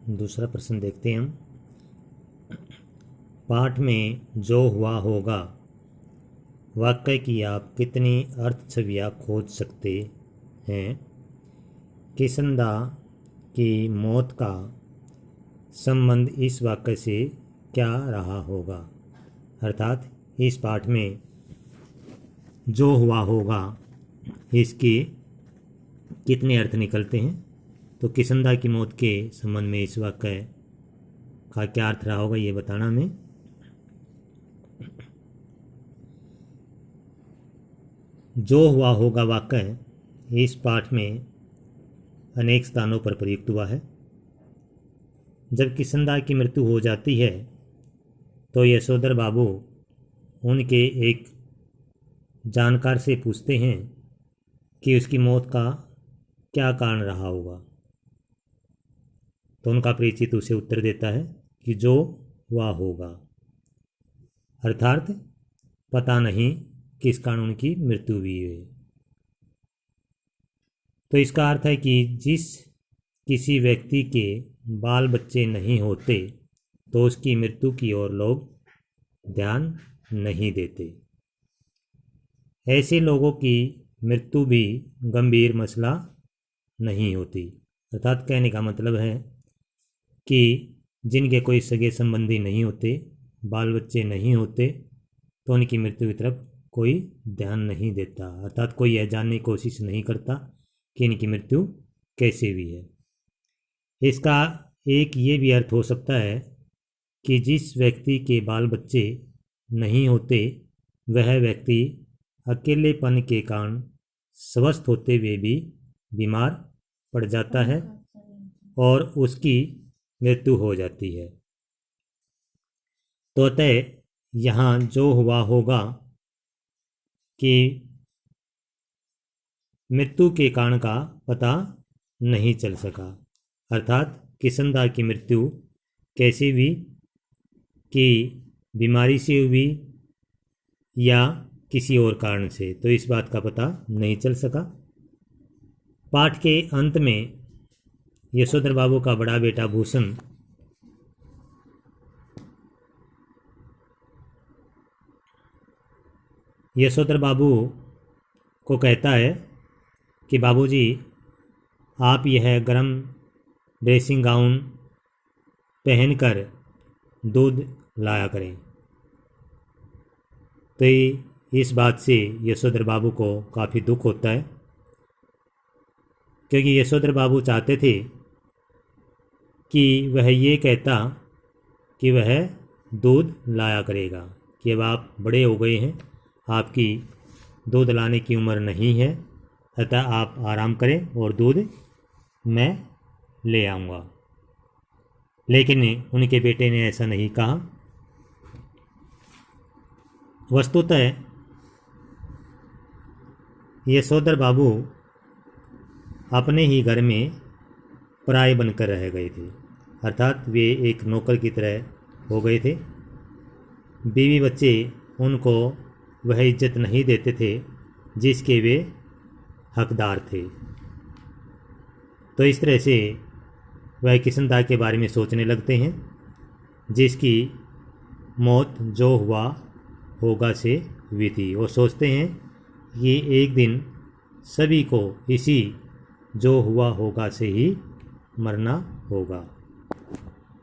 दूसरा प्रश्न देखते हैं हम। पाठ में जो हुआ होगा वाक्य की आप कितनी अर्थ छवियाँ खोज सकते हैं? किशनदा की मौत का संबंध इस वाक्य से क्या रहा होगा? अर्थात इस पाठ में जो हुआ होगा इसके कितने अर्थ निकलते हैं? तो किशनदा की मौत के संबंध में इस वाक्य का क्या अर्थ रहा होगा ये बताना हमें। जो हुआ होगा वाक्य इस पाठ में अनेक स्थानों पर प्रयुक्त हुआ है। जब किशनदा की मृत्यु हो जाती है तो यशोधर बाबू उनके एक जानकार से पूछते हैं कि उसकी मौत का क्या कारण रहा होगा। तो उनका परिचित उसे उत्तर देता है कि जो हुआ होगा, अर्थात पता नहीं किस कारण उनकी मृत्यु हुई है। तो इसका अर्थ है कि जिस किसी व्यक्ति के बाल बच्चे नहीं होते तो उसकी मृत्यु की ओर लोग ध्यान नहीं देते। ऐसे लोगों की मृत्यु भी गंभीर मसला नहीं होती। अर्थात कहने का मतलब है कि जिनके कोई सगे संबंधी नहीं होते, बाल बच्चे नहीं होते, तो उनकी मृत्यु की तरफ कोई ध्यान नहीं देता। अर्थात कोई यह जानने की कोशिश नहीं करता कि इनकी मृत्यु कैसे हुई है। इसका एक ये भी अर्थ हो सकता है कि जिस व्यक्ति के बाल बच्चे नहीं होते वह व्यक्ति अकेलेपन के कारण स्वस्थ होते हुए भी बीमार पड़ जाता है और उसकी मृत्यु हो जाती है। तो अतः यहाँ जो हुआ होगा कि मृत्यु के कारण का पता नहीं चल सका। अर्थात किशनदा की मृत्यु कैसे हुई, कि बीमारी से हुई या किसी और कारण से, तो इस बात का पता नहीं चल सका। पाठ के अंत में यशोधर बाबू का बड़ा बेटा भूषण यशोधर बाबू को कहता है कि बाबूजी आप यह गर्म ड्रेसिंग गाउन पहनकर दूध लाया करें। तो इस बात से यशोधर बाबू को काफ़ी दुख होता है, क्योंकि यशोधर बाबू चाहते थे कि वह ये कहता कि वह दूध लाया करेगा, कि अब आप बड़े हो गए हैं, आपकी दूध लाने की उम्र नहीं है, अतः आप आराम करें और दूध मैं ले आऊँगा। लेकिन उनके बेटे ने ऐसा नहीं कहा। वस्तुतः यशोधर बाबू अपने ही घर में पराये बनकर रह गए थे। अर्थात वे एक नौकर की तरह हो गए थे। बीवी बच्चे उनको वह इज्जत नहीं देते थे जिसके वे हकदार थे। तो इस तरह से वह किशनदा के बारे में सोचने लगते हैं जिसकी मौत जो हुआ होगा से हुई थी, और सोचते हैं कि एक दिन सभी को इसी जो हुआ होगा से ही मरना होगा।